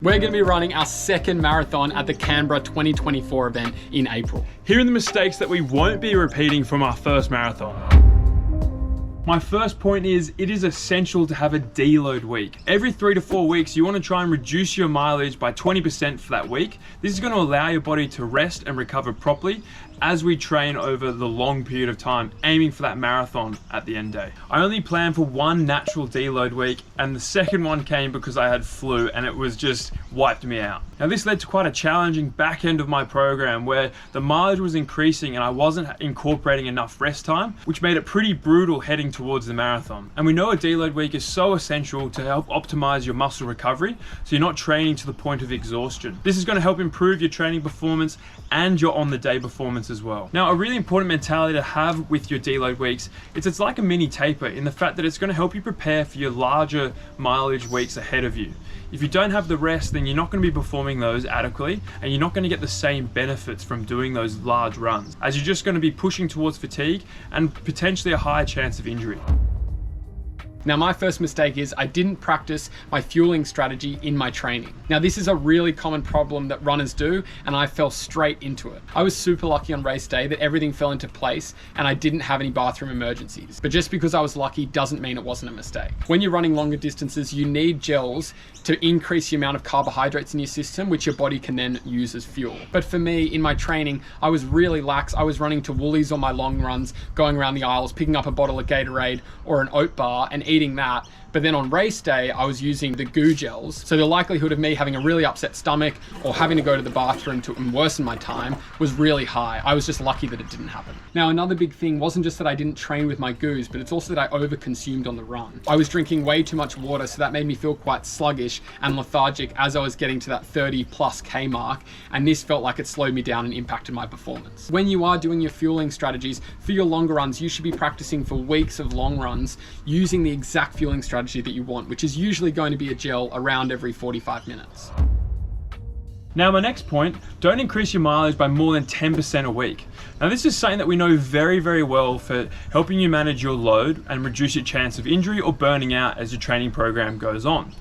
We're going to be running our second marathon at the Canberra 2024 event in April. Here are the mistakes that we won't be repeating from our first marathon. My first point is, it is essential to have a deload week. Every 3 to 4 weeks, you want to try and reduce your mileage by 20% for that week. This is going to allow your body to rest and recover properly as we train over the long period of time, aiming for that marathon at the end day. I only planned for one natural deload week, and the second one came because I had flu and it was just wiped me out. Now this led to quite a challenging back end of my program where the mileage was increasing and I wasn't incorporating enough rest time, which made it pretty brutal heading towards the marathon. And we know a deload week is so essential to help optimize your muscle recovery so you're not training to the point of exhaustion. This is going to help improve your training performance and your on the day performance as well. Now, a really important mentality to have with your deload weeks, it's like a mini taper in the fact that it's going to help you prepare for your larger mileage weeks ahead of you. If you don't have the rest, then you're not going to be performing those adequately and you're not going to get the same benefits from doing those large runs, as you're just going to be pushing towards fatigue and potentially a higher chance of injury. Now, my first mistake is I didn't practice my fueling strategy in my training. Now, this is a really common problem that runners do, and I fell straight into it. I was super lucky on race day that everything fell into place and I didn't have any bathroom emergencies. But just because I was lucky doesn't mean it wasn't a mistake. When you're running longer distances, you need gels to increase the amount of carbohydrates in your system, which your body can then use as fuel. But for me, in my training, I was really lax. I was running to Woolies on my long runs, going around the aisles, picking up a bottle of Gatorade or an oat bar and eating that. But then on race day, I was using the goo gels. So the likelihood of me having a really upset stomach or having to go to the bathroom to worsen my time was really high. I was just lucky that it didn't happen. Now, another big thing wasn't just that I didn't train with my goos, but it's also that I overconsumed on the run. I was drinking way too much water, so that made me feel quite sluggish and lethargic as I was getting to that 30+ K mark. And this felt like it slowed me down and impacted my performance. When you are doing your fueling strategies for your longer runs, you should be practicing for weeks of long runs using the exact fueling strategy that you want, which is usually going to be a gel around every 45 minutes. Now, my next point, don't increase your mileage by more than 10% a week. Now, this is something that we know very, very well for helping you manage your load and reduce your chance of injury or burning out as your training program goes on.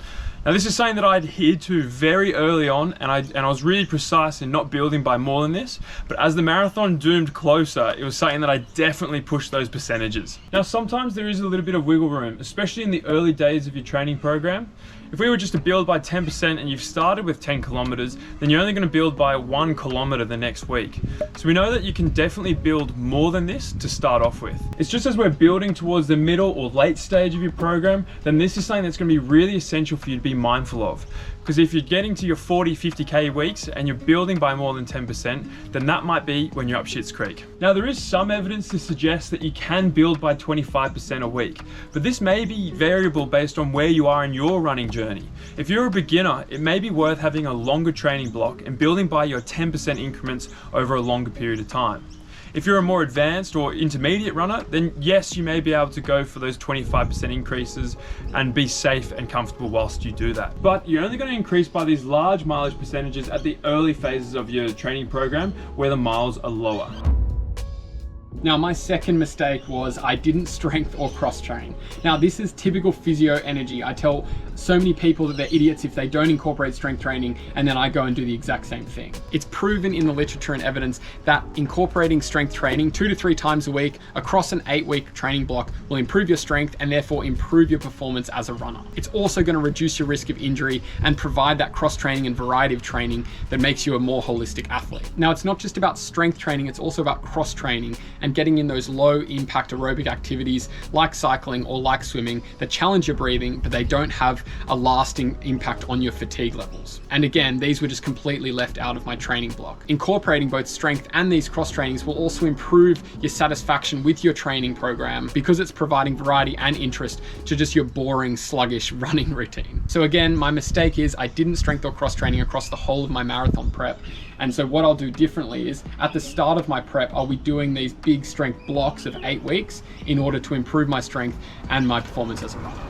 Now, this is something that I adhered to very early on, and I was really precise in not building by more than this, but as the marathon doomed closer, it was something that I definitely pushed those percentages. Now, sometimes there is a little bit of wiggle room, especially in the early days of your training program. If we were just to build by 10% and you've started with 10 kilometers, then you're only going to build by 1 kilometer the next week. So we know that you can definitely build more than this to start off with. It's just as we're building towards the middle or late stage of your program, then this is something that's going to be really essential for you to be mindful of. Because if you're getting to your 40, 50K weeks and you're building by more than 10%, then that might be when you're up shit's creek. Now, there is some evidence to suggest that you can build by 25% a week, but this may be variable based on where you are in your running journey. If you're a beginner, it may be worth having a longer training block and building by your 10% increments over a longer period of time. If you're a more advanced or intermediate runner, then yes, you may be able to go for those 25% increases and be safe and comfortable whilst you do that. But you're only going to increase by these large mileage percentages at the early phases of your training program where the miles are lower. Now, my second mistake was I didn't strength or cross train. Now, this is typical physio energy. I tell so many people that they're idiots if they don't incorporate strength training, and then I go and do the exact same thing. It's proven in the literature and evidence that incorporating strength training 2 to 3 times a week across an 8-week training block will improve your strength and therefore improve your performance as a runner. It's also going to reduce your risk of injury and provide that cross training and variety of training that makes you a more holistic athlete. Now, it's not just about strength training, it's also about cross training and getting in those low impact aerobic activities like cycling or like swimming that challenge your breathing, but they don't have a lasting impact on your fatigue levels. And again, these were just completely left out of my training block. Incorporating both strength and these cross trainings will also improve your satisfaction with your training program because it's providing variety and interest to just your boring, sluggish running routine. So again, my mistake is I didn't strength or cross training across the whole of my marathon prep. And so what I'll do differently is at the start of my prep, I'll be doing these big strength blocks of 8 weeks in order to improve my strength and my performance as a runner.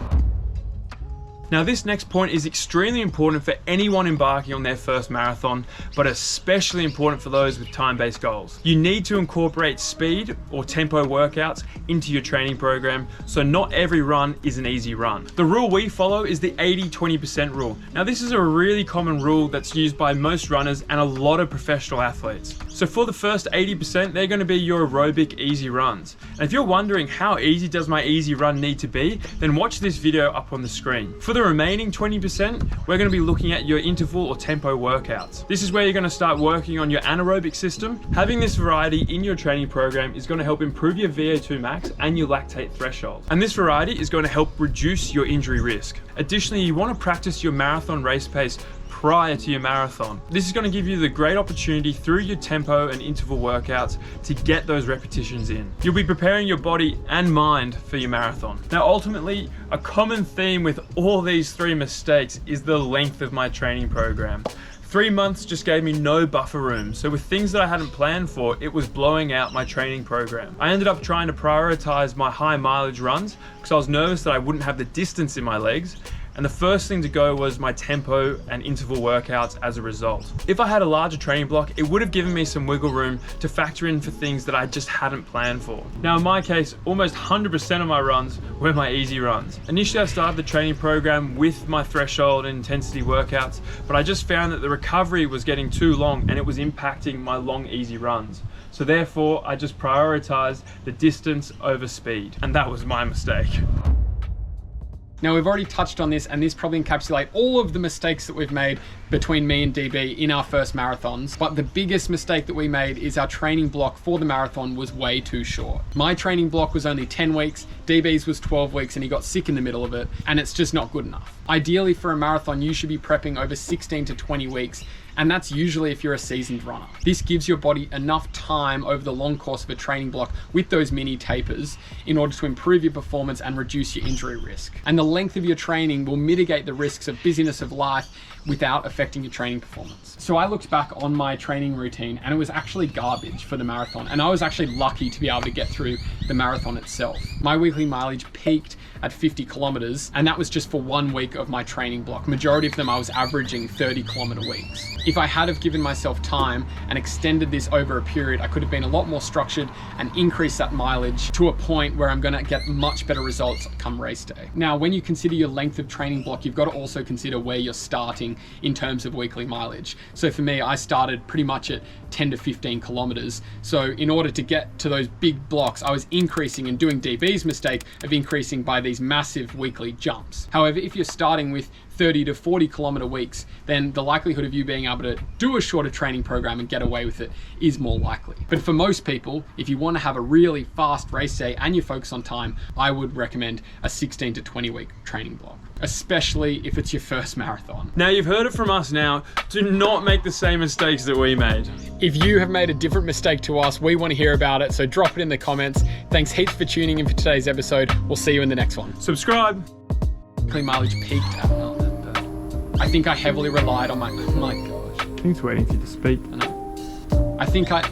Now this next point is extremely important for anyone embarking on their first marathon, but especially important for those with time-based goals. You need to incorporate speed or tempo workouts into your training program, so not every run is an easy run. The rule we follow is the 80-20% rule. Now this is a really common rule that's used by most runners and a lot of professional athletes. So for the first 80%, they're going to be your aerobic easy runs. And if you're wondering how easy does my easy run need to be, then watch this video up on the screen. For the remaining 20%, we're going to be looking at your interval or tempo workouts. This is where you're going to start working on your anaerobic system. Having this variety in your training program is going to help improve your VO2 max and your lactate threshold. And this variety is going to help reduce your injury risk. Additionally, you want to practice your marathon race pace prior to your marathon. This is going to give you the great opportunity through your tempo and interval workouts to get those repetitions in. You'll be preparing your body and mind for your marathon. Now, ultimately, a common theme with all these 3 mistakes is the length of my training program. 3 months just gave me no buffer room, so with things that I hadn't planned for, it was blowing out my training program. I ended up trying to prioritize my high mileage runs because I was nervous that I wouldn't have the distance in my legs, and the first thing to go was my tempo and interval workouts as a result. If I had a larger training block, it would have given me some wiggle room to factor in for things that I just hadn't planned for. Now in my case, almost 100% of my runs were my easy runs. Initially I started the training program with my threshold and intensity workouts, but I just found that the recovery was getting too long and it was impacting my long easy runs. So therefore, I just prioritized the distance over speed, and that was my mistake. Now we've already touched on this, and this probably encapsulates all of the mistakes that we've made between me and DB in our first marathons. But the biggest mistake that we made is our training block for the marathon was way too short. My training block was only 10 weeks, DB's was 12 weeks, and he got sick in the middle of it, and it's just not good enough. Ideally for a marathon, you should be prepping over 16 to 20 weeks, and that's usually if you're a seasoned runner. This gives your body enough time over the long course of a training block with those mini tapers in order to improve your performance and reduce your injury risk. And the length of your training will mitigate the risks of busyness of life without affecting your training performance. So I looked back on my training routine and it was actually garbage for the marathon. And I was actually lucky to be able to get through the marathon itself. My weekly mileage peaked at 50 kilometers, and that was just for 1 week of my training block. Majority of them I was averaging 30-kilometer weeks. If I had have given myself time and extended this over a period, I could have been a lot more structured and increased that mileage to a point where I'm gonna get much better results come race day. Now, when you consider your length of training block, you've got to also consider where you're starting in terms of weekly mileage. So for me, I started pretty much at 10 to 15 kilometers. So in order to get to those big blocks, I was increasing and doing DB's mistake of increasing by these massive weekly jumps. However, if you're starting with 30 to 40 kilometer weeks, then the likelihood of you being able to do a shorter training program and get away with it is more likely. But for most people, if you want to have a really fast race day and you focus on time, I would recommend a 16 to 20 week training block, especially if it's your first marathon. Now you've heard it from us now, do not make the same mistakes that we made. If you have made a different mistake to us, we want to hear about it, so drop it in the comments. Thanks heaps for tuning in for today's episode. We'll see you in the next one. Subscribe. Weekly mileage peaked at, I think I heavily relied on my, oh my gosh. I think it's waiting for you to speak. I think I